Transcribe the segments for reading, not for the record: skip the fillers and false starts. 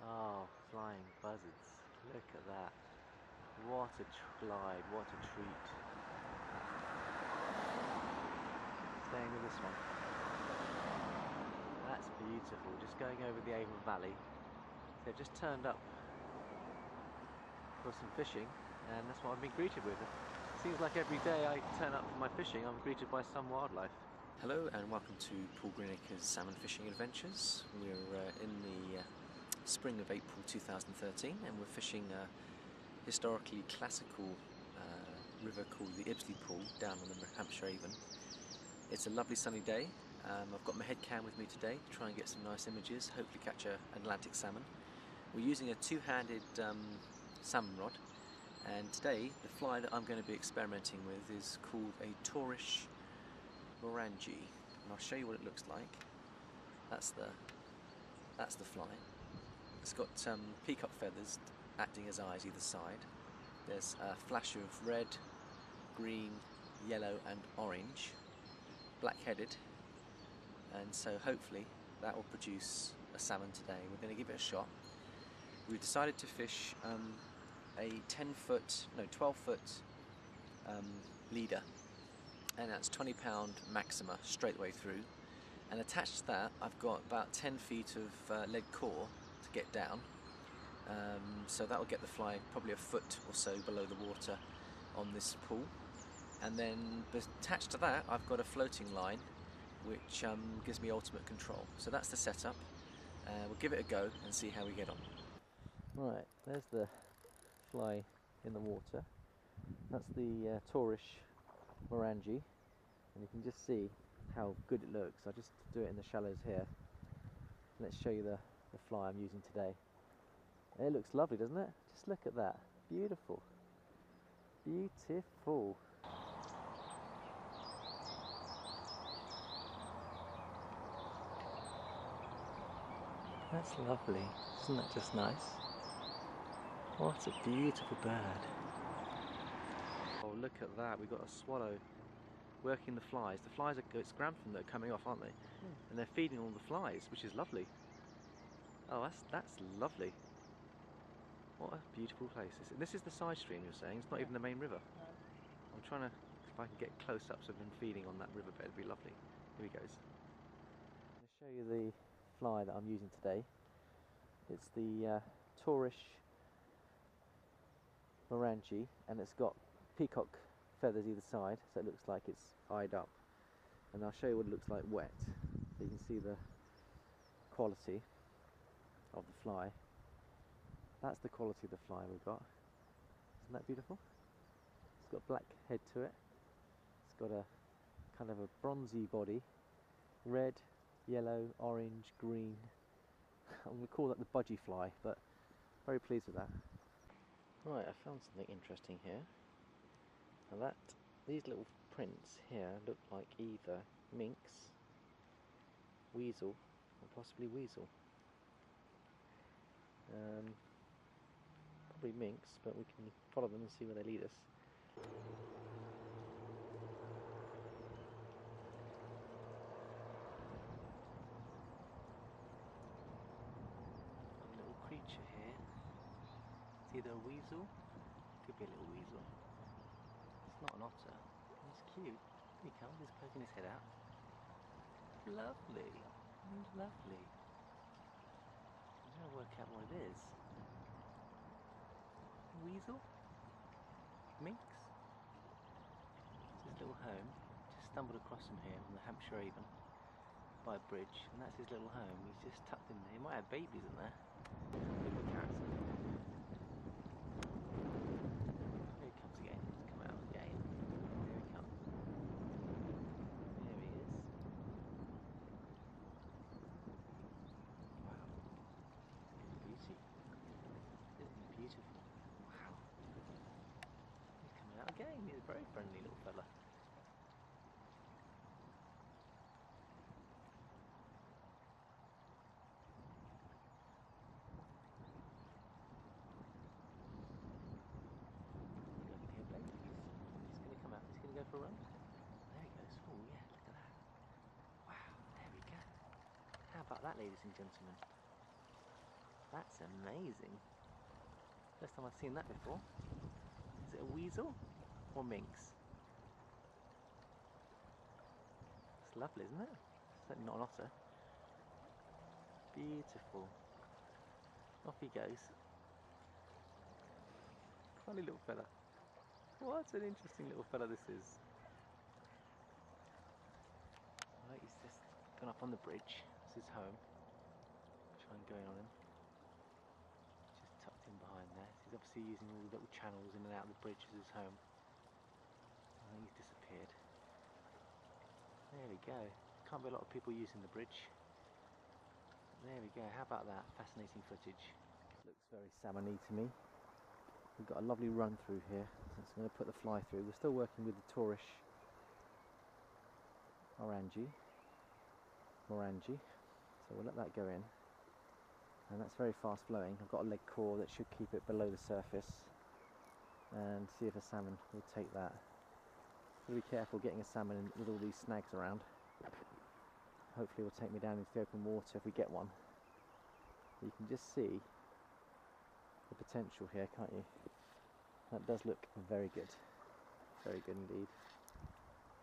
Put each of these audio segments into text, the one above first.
Oh, flying buzzards. Look at that. What a glide, what a treat. Staying with this one. That's beautiful. Just going over the Avon Valley. So they've just turned up for some fishing, and that's what I've been greeted with. It seems like every day I turn up for my fishing, I'm greeted by some wildlife. Hello and welcome to Paul Greenacre's salmon fishing adventures. We're in the spring of April 2013 and we're fishing a historically classical river called the Ibsley Pool down on the Hampshire Avon. It's a lovely sunny day. I've got my head cam with me today to try and get some nice images, hopefully catch an Atlantic salmon. We're using a two-handed salmon rod, and today the fly that I'm going to be experimenting with is called a Torrish Morangie, and I'll show you what it looks like. That's the fly. It's got peacock feathers acting as eyes either side. There's a flash of red, green, yellow and orange, black-headed, and so hopefully that will produce a salmon today. We're going to give it a shot. We've decided to fish a 12-foot leader, and that's 20-pound maxima straight the way through, and attached to that I've got about 10 feet of lead core to get down, so that will get the fly probably a foot or so below the water on this pool. And then attached to that I've got a floating line which gives me ultimate control. So that's the setup. We'll give it a go and see how we get on. Right, there's the fly in the water. That's the Torrish Morangie, and you can just see how good it looks. I'll just do it in the shallows here. Let's show you the fly I'm using today. It looks lovely, doesn't it? Just look at that. Beautiful. Beautiful. That's lovely. Isn't that just nice? What a beautiful bird. Oh, look at that. We've got a swallow working the flies. The flies it's Grantham that are coming off, aren't they? And they're feeding all the flies, which is lovely. Oh, that's lovely. What a beautiful place. This is the side stream, you're saying? It's not even the main river? No. I'm trying to, if I can get close-ups of them feeding on that riverbed, it'd be lovely. Here he goes. I'm going to show you the fly that I'm using today. It's the Torrish Morangie, and it's got peacock feathers either side, so it looks like it's eyed up. And I'll show you what it looks like wet, so you can see the quality of the fly. That's the quality of the fly we've got. Isn't that beautiful? It's got a black head to it. It's got a kind of a bronzy body. Red, yellow, orange, green. I'm going to call that the budgie fly, but very pleased with that. Right, I found something interesting here. Now these little prints here look like either minks, weasel, or possibly weasel. Probably minks, but we can follow them and see where they lead us. A little creature here. It's either a weasel, could be a little weasel. It's not an otter. He's cute. Here he comes, he's poking his head out. Lovely, lovely. I'm trying to work out what it is. Weasel? Minks? It's his little home. Just stumbled across him here from the Hampshire Avon by a bridge, and that's his little home. He's just tucked in there. He might have babies in there. Little carrots. Here he comes again. He's come out again. Here he comes. There he is. Wow. Beauty. Isn't he beautiful? Wow. He's coming out again. He's a very friendly little fella. Looking here, baby. He's going to come out. He's going to go for a run. There he goes. Oh yeah, look at that. Wow, there we go. How about that, ladies and gentlemen? That's amazing. First time I've seen that before. Is it a weasel or minx? It's lovely, isn't it? Certainly not an otter. Beautiful. Off he goes. Funny little fella. What an interesting little fella this is. Right, he's just gone up on the bridge. This is home. Try and go in on him. Just tucked in behind there. He's obviously using all the little channels in and out of the bridge as his home. I think he's disappeared. There we go. Can't be a lot of people using the bridge. There we go. How about that? Fascinating footage. Looks very salmon-y to me. We've got a lovely run through here. So I'm going to put the fly through. We're still working with the Torrish Morangie. So we'll let that go in. And that's very fast flowing. I've got a leg core that should keep it below the surface. And see if a salmon will take that. Got to be careful getting a salmon in with all these snags around. Hopefully it will take me down into the open water if we get one. You can just see the potential here, can't you? That does look very good. Very good indeed.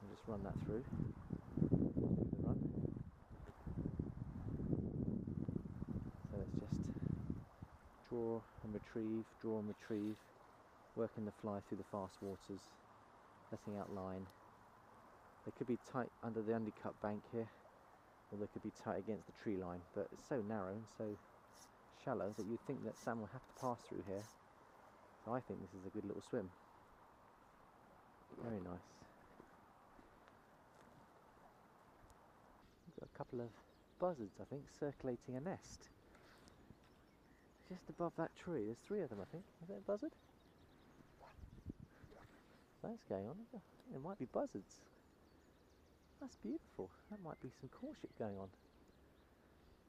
I'll just run that through. The run. So let's just draw and retrieve, working the fly through the fast waters, letting out line. They could be tight under the undercut bank here, or they could be tight against the tree line, but it's so narrow and so shallow that you'd think that salmon will have to pass through here. So I think this is a good little swim. Very nice. We've got a couple of buzzards, I think, circulating a nest. Just above that tree. There's 3 of them, I think. Is that a buzzard? That's going on. It might be buzzards. That's beautiful. That might be some courtship going on.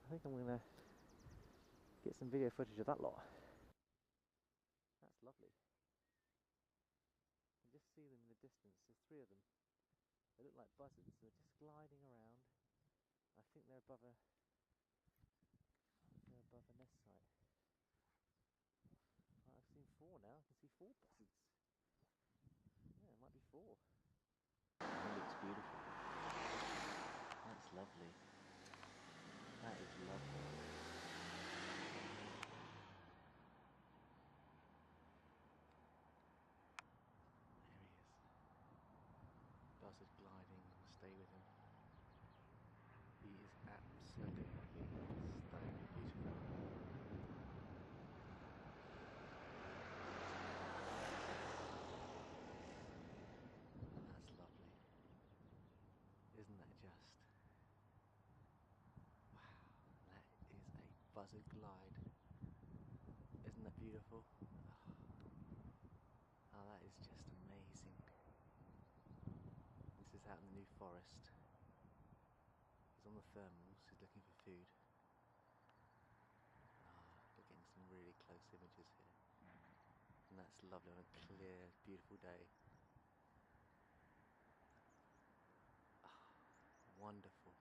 I think I'm going to get some video footage of that lot. That's lovely. You can just see them in the distance. There's 3 of them. They look like buzzards. They're just gliding around. I think they're above a nest site. Right, I've seen 4 now. I can see 4 buzzards. Yeah, it might be 4. That looks beautiful. That's lovely. That is lovely. There he is. Buzzard gliding. Stay with him. He is absolutely stunningly beautiful. That's lovely. Isn't that just? Wow, that is a buzzard glide. Isn't that beautiful? Oh, that is just amazing. This is out in the New Forest. He's on the thermals, he's looking for food. We're getting some really close images here. And that's lovely on a clear, beautiful day. Wonderful.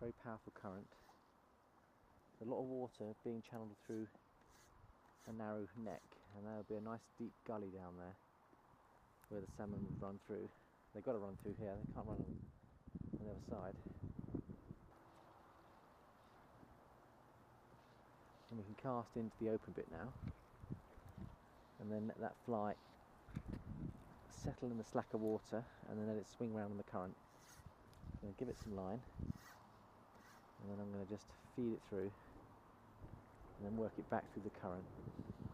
Very powerful current. A lot of water being channeled through a narrow neck, and there'll be a nice deep gully down there where the salmon would run through. They've got to run through here, they can't run on the other side. And we can cast into the open bit now, and then let that fly settle in the slacker water, and then let it swing around in the current. I'm going to give it some line, and then I'm going to just feed it through, and then work it back through the current.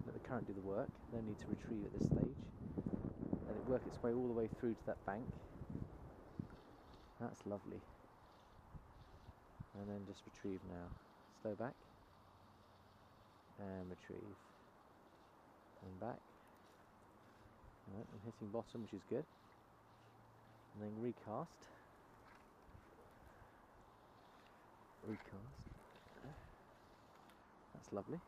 Let the current do the work, no need to retrieve at this stage. Let it work its way all the way through to that bank. That's lovely. And then just retrieve now. Slow back, and retrieve. And back. Right, I'm hitting bottom, which is good. And then recast. That's lovely.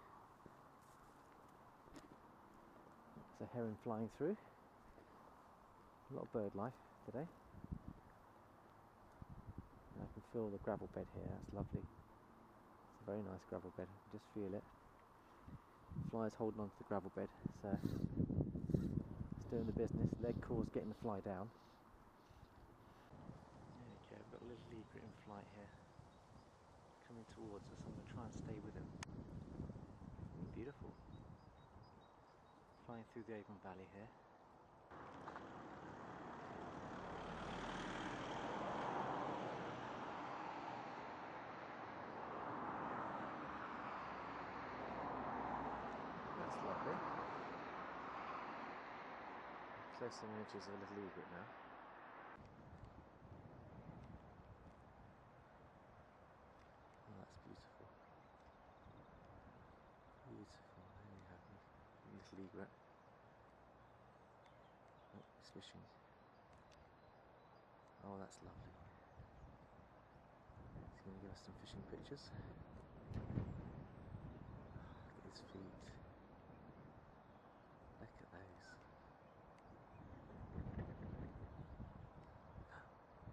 There's a heron flying through. A lot of bird life today. I can feel the gravel bed here, that's lovely. Very nice gravel bed, just feel it. Fly's holding onto the gravel bed, so it's doing the business. Leg caw's getting the fly down. There we go, we've got a little egret in flight here, coming towards us. I'm going to try and stay with him. Beautiful. Flying through the Avon Valley here. That's lovely. Close images of a little egret now. Oh, that's beautiful. Beautiful. There you have it. Little egret. Oh, he's fishing. Oh, that's lovely. He's going to give us some fishing pictures. Look at his feet. Look at those.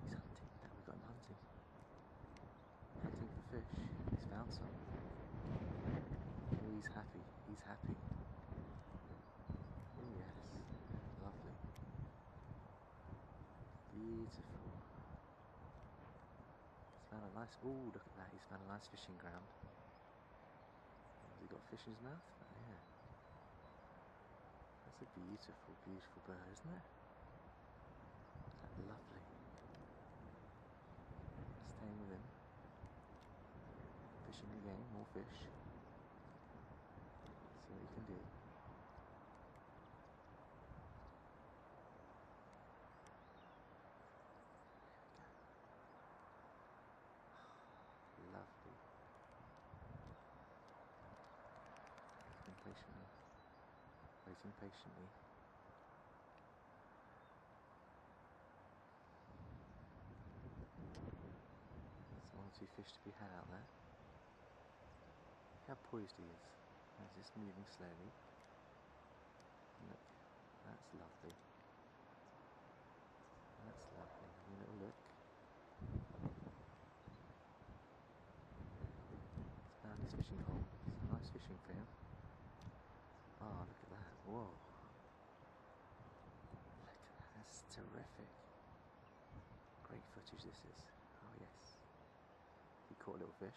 He's hunting. Now we've got him hunting. Hunting for fish. He's found some. Oh, he's happy. He's happy. Oh yes. Lovely. Beautiful. He's found a nice... Oh, look at that. He's found a nice fishing ground. Has he got fish in his mouth? Oh, yeah. That's a beautiful, beautiful bird, isn't it? Isn't that lovely? Staying with him. Fishing again, more fish. See what you can do. Lovely. Waiting patiently. Waiting patiently. There's one or two fish to be had out there. Look how poised he is. He's just moving slowly. Look, that's lovely. That's lovely. Have a little look. He's found his fishing hole. It's nice fishing for him. Oh, look at that. Whoa. Look at that. That's terrific. Great footage this is. Oh, yes. He caught a little fish.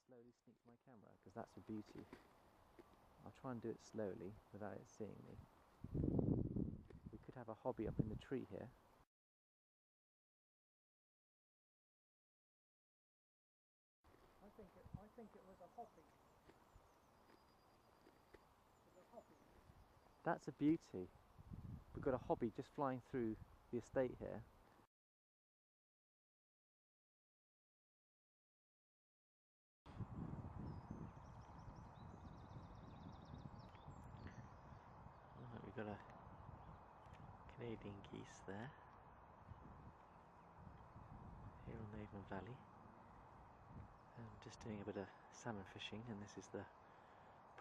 Slowly sneak my camera because that's a beauty. I'll try and do it slowly without it seeing me. We could have a hobby up in the tree here. I think it was a hobby. It was a hobby. That's a beauty. We've got a hobby just flying through the estate here. We've got a Canadian geese there, here on the Avon Valley. I'm just doing a bit of salmon fishing, and this is the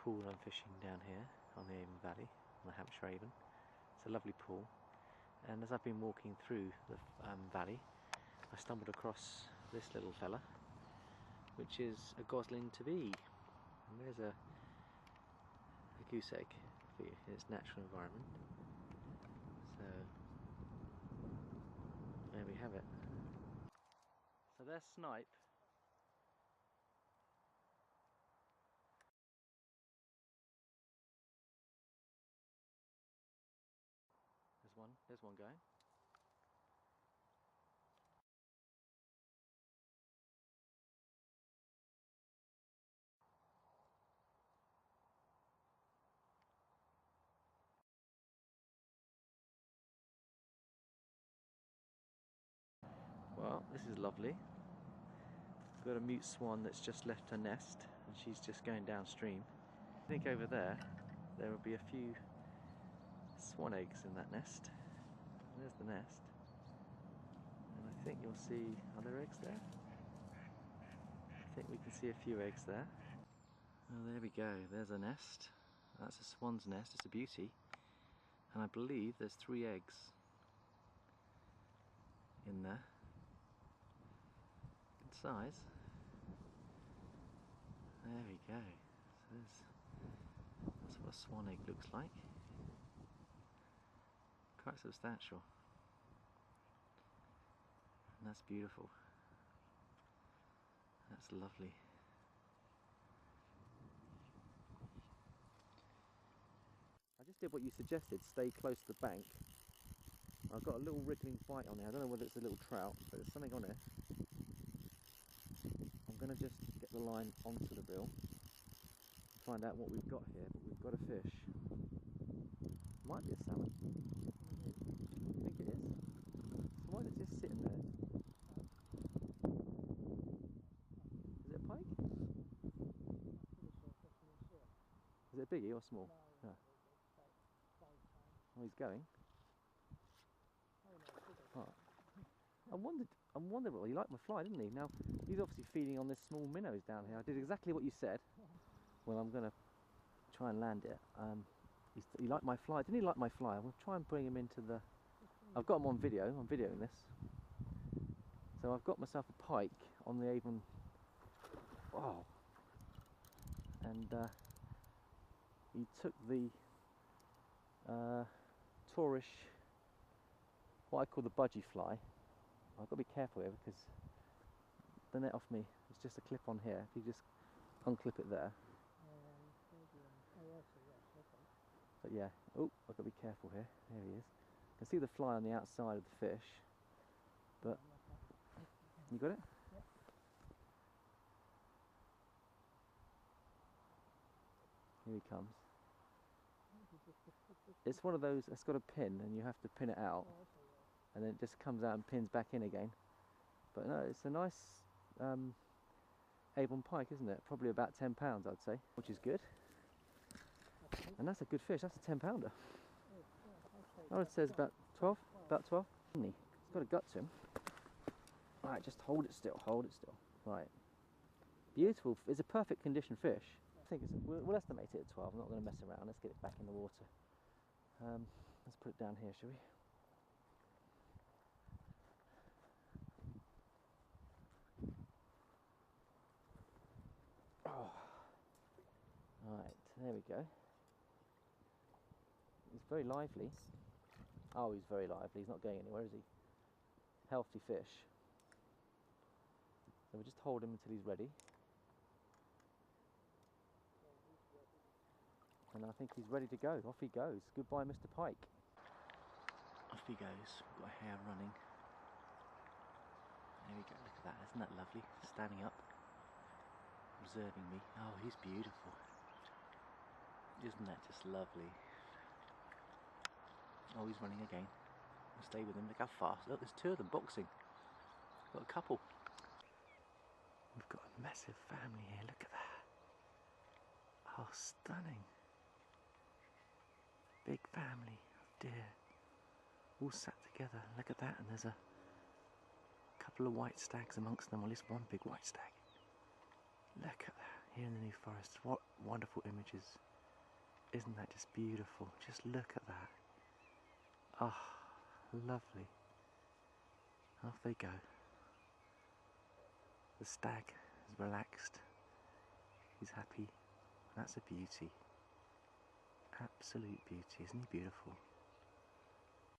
pool I'm fishing down here on the Avon Valley, on the Hampshire Avon. It's a lovely pool, and as I've been walking through the valley, I stumbled across this little fella, which is a gosling to be. And there's a goose egg for you in its natural environment. So there we have it. So there's snipe. There's one going. Well, this is lovely. We've got a mute swan that's just left her nest, and she's just going downstream. I think over there will be a few swan eggs in that nest. And there's the nest. And I think you'll see, are there eggs there? I think we can see a few eggs there. Oh, there we go, there's a nest. That's a swan's nest, it's a beauty. And I believe there's 3 eggs in there. Good size. There we go. So that's what a swan egg looks like. Quite substantial. And that's beautiful. That's lovely. I just did what you suggested, stay close to the bank. I've got a little wriggling bite on here. I don't know whether it's a little trout, but there's something on it. I'm going to just get the line onto the reel and find out what we've got here, but we've got a fish. Might be a salmon. You think it is? So why is it just sitting there? Is it a pike? Is it a biggie or small? No. Oh, he's going. Right. I wondered, well, he liked my fly, didn't he? Now, he's obviously feeding on this small minnows down here. I did exactly what you said. Well, I'm going to try and land it. He liked my fly. Didn't he like my fly? I'm going to try and bring him into the... I've got him on video. I'm videoing this. So I've got myself a pike on the Avon... Wow. And he took the Torrish, what I call the budgie fly. I've got to be careful here because the net off me, it's just a clip on here. If you just unclip it there. But yeah, oh, I've got to be careful here. There he is. You can see the fly on the outside of the fish. But, you got it? Yep. Here he comes. It's one of those, it's got a pin and you have to pin it out. And then it just comes out and pins back in again. But no, it's a nice Avon Pike, isn't it? Probably about 10 pounds, I'd say, which is good. And that's a good fish, that's a 10 pounder. Oh, it says about 12, about 12. He's got a gut to him. Right, just hold it still, hold it still. Right. Beautiful, it's a perfect condition fish. I think we'll estimate it at 12, I'm not going to mess around, let's get it back in the water. Let's put it down here, shall we? Oh. Right, there we go. He's very lively. Oh, he's very lively, he's not going anywhere, is he? Healthy fish. So we'll just hold him until he's ready. And I think he's ready to go. Off he goes. Goodbye, Mr. Pike. Off he goes. We've got a hare running. There we go. Look at that. Isn't that lovely? Standing up, observing me. Oh, he's beautiful. Isn't that just lovely? Oh, he's running again. I'll stay with him. Look how fast. Look, there's 2 of them boxing. Got a couple. We've got a massive family here. Look at that. Oh, stunning. Big family of deer, all sat together. Look at that, and there's a couple of white stags amongst them, or at least one big white stag. Look at that, here in the New Forest. What wonderful images. Isn't that just beautiful? Just look at that. Ah, oh, lovely. Off they go. The stag is relaxed. He's happy. That's a beauty. Absolute beauty, isn't he beautiful?